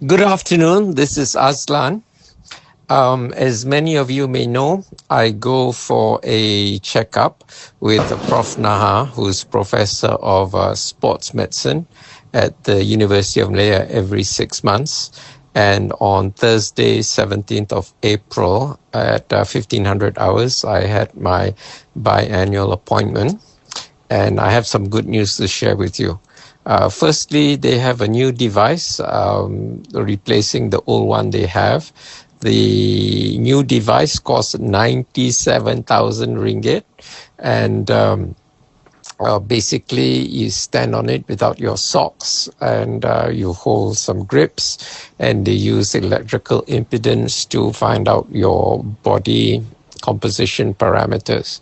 Good afternoon. This is Aslan. As many of you may know, I go for a checkup with Prof. Naha, who's professor of sports medicine at the University of Malaya every 6 months. And on Thursday, 17th of April at 1500 hours, I had my biannual appointment. And I have some good news to share with you. Firstly, they have a new device replacing the old one they have. The new device costs 97,000 ringgit, and basically you stand on it without your socks, and you hold some grips, and they use electrical impedance to find out your body composition parameters.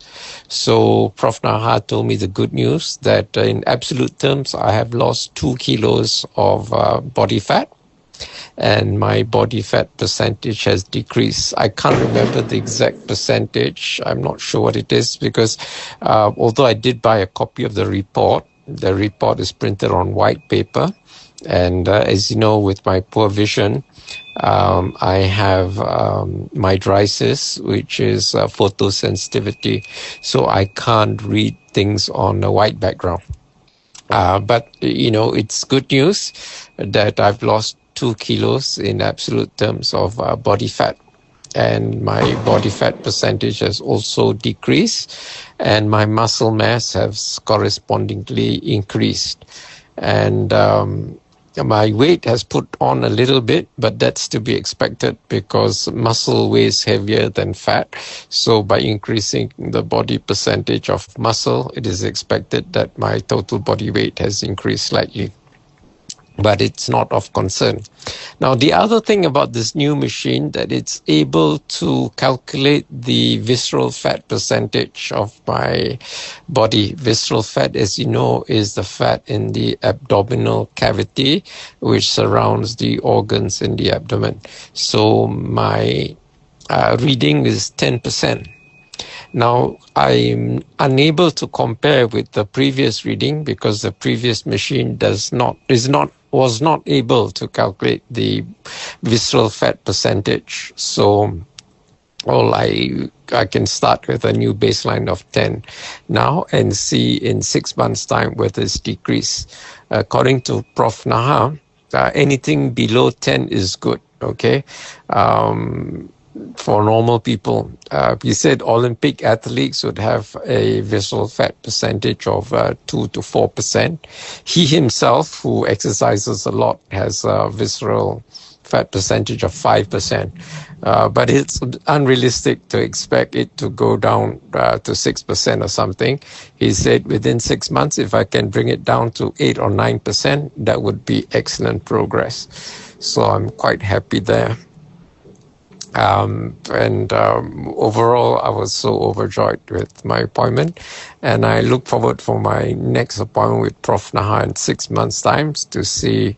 So Prof. Naha told me the good news that in absolute terms, I have lost 2 kilos of body fat, and my body fat percentage has decreased. I can't remember the exact percentage. I'm not sure what it is because although I did buy a copy of the report is printed on white paper. And as you know, with my poor vision, I have mydriasis, which is photosensitivity, so I can't read things on a white background. But, it's good news that I've lost 2 kilos in absolute terms of body fat. And my body fat percentage has also decreased, and my muscle mass has correspondingly increased. And my weight has put on a little bit, but that's to be expected because muscle weighs heavier than fat. So by increasing the body percentage of muscle, it is expected that my total body weight has increased slightly. But it's not of concern. Now, the other thing about this new machine that it's able to calculate the visceral fat percentage of my body. Visceral fat, as you know, is the fat in the abdominal cavity, which surrounds the organs in the abdomen. So my reading is 10%. Now, I'm unable to compare with the previous reading because the previous machine was not able to calculate the visceral fat percentage. So I can start with a new baseline of 10 now and see in 6 months' time whether it's decreased. According to Prof. Naha, anything below 10 is good, okay? For normal people. He said Olympic athletes would have a visceral fat percentage of 2 to 4%. He himself, who exercises a lot, has a visceral fat percentage of 5%. But it's unrealistic to expect it to go down to 6% or something. He said within 6 months, if I can bring it down to 8 or 9%, that would be excellent progress. So I'm quite happy there. Overall, I was so overjoyed with my appointment, and I look forward for my next appointment with Prof. Naha in 6 months' time to see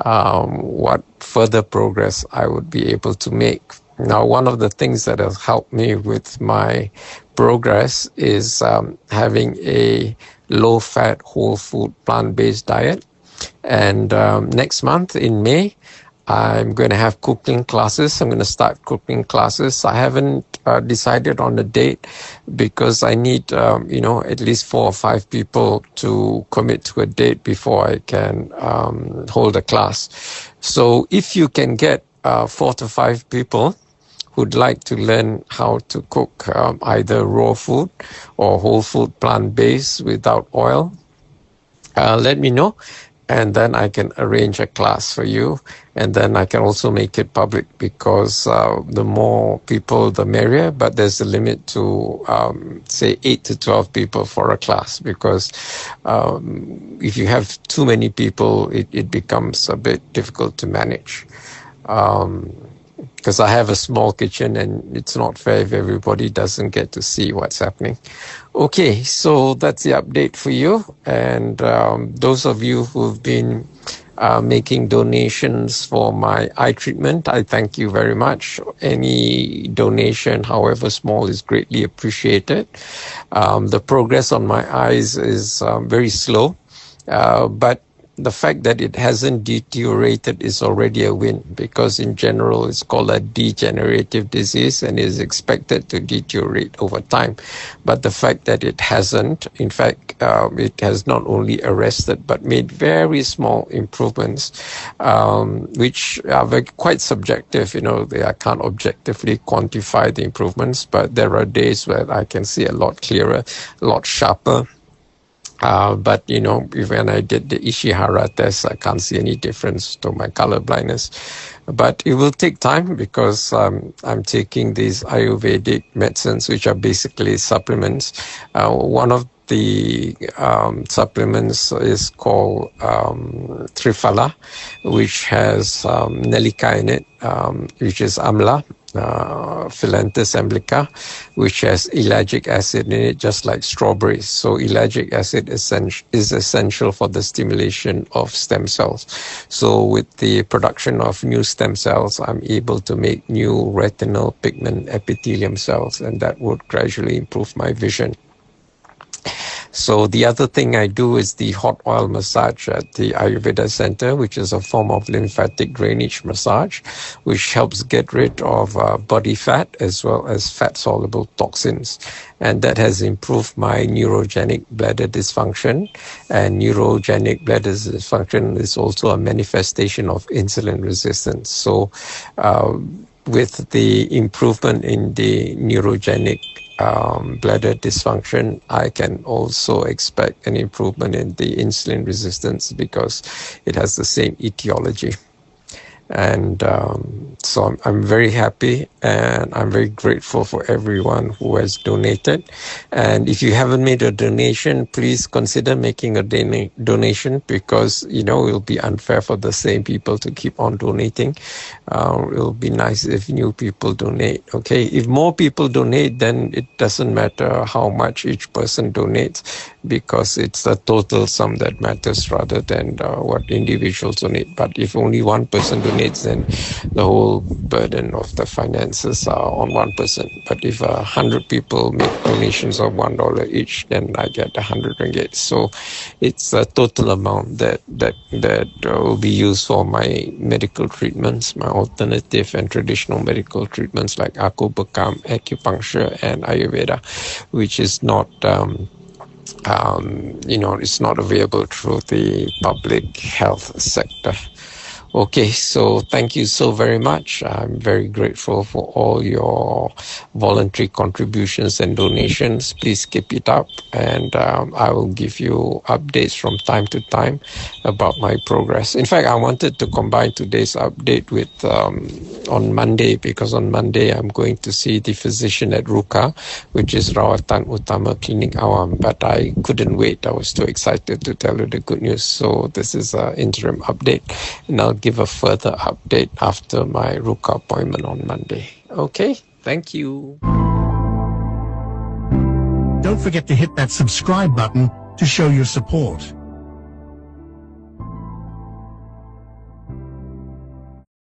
what further progress I would be able to make. Now, one of the things that has helped me with my progress is having a low-fat, whole-food, plant-based diet. And next month in May, I'm going to have cooking classes. I'm going to start cooking classes. I haven't decided on a date because I need, at least 4 or 5 people to commit to a date before I can hold a class. So if you can get 4 to 5 people who'd like to learn how to cook either raw food or whole food plant-based without oil, let me know. And then I can arrange a class for you. And then I can also make it public because the more people, the merrier. But there's a limit to, say, 8 to 12 people for a class because if you have too many people, it becomes a bit difficult to manage. Because I have a small kitchen and it's not fair if everybody doesn't get to see what's happening. Okay, so that's the update for you. And those of you who've been making donations for my eye treatment, I thank you very much. Any donation, however small, is greatly appreciated. The progress on my eyes is very slow, but the fact that it hasn't deteriorated is already a win, because in general it's called a degenerative disease and is expected to deteriorate over time. But the fact that it hasn't, in fact, it has not only arrested but made very small improvements, which are quite subjective. I can't objectively quantify the improvements, but there are days where I can see a lot clearer, a lot sharper. But when I did the Ishihara test, I can't see any difference to my color blindness. But it will take time, because I'm taking these Ayurvedic medicines, which are basically supplements. One of the supplements is called Triphala, which has Nellika in it, which is Amla. Philanthus amblica, which has ellagic acid in it, just like strawberries. So ellagic acid is essential for the stimulation of stem cells. So with the production of new stem cells, I'm able to make new retinal pigment epithelium cells, and that would gradually improve my vision. So the other thing I do is the hot oil massage at the Ayurveda Center, which is a form of lymphatic drainage massage, which helps get rid of body fat as well as fat-soluble toxins. And that has improved my neurogenic bladder dysfunction. And neurogenic bladder dysfunction is also a manifestation of insulin resistance. So with the improvement in the neurogenic bladder dysfunction, I can also expect an improvement in the insulin resistance, because it has the same etiology. And so I'm very happy, and I'm very grateful for everyone who has donated. And if you haven't made a donation, please consider making a donation, because it will be unfair for the same people to keep on donating. It'll be nice if new people donate. Okay, if more people donate, then it doesn't matter how much each person donates, because it's the total sum that matters rather than what individuals donate. But if only one person donates, then the whole burden of the finances are on one person. But if 100 people make donations of $1 each, then I get 100 ringgit. So it's a total amount that will be used for my medical treatments, my alternative and traditional medical treatments like Aku Bekam, acupuncture, and Ayurveda, which is not it's not available through the public health sector. Okay, so thank you so very much. I'm very grateful for all your voluntary contributions and donations. Please keep it up, and I will give you updates from time to time about my progress. In fact, I wanted to combine today's update with on Monday, because on Monday I'm going to see the physician at Ruka, which is Rawatan Utama Klinik Awam, but I couldn't wait. I was too excited to tell you the good news. So this is an interim update, and I'll give a further update after my Ruka appointment on Monday. Okay, thank you. Don't forget to hit that subscribe button to show your support.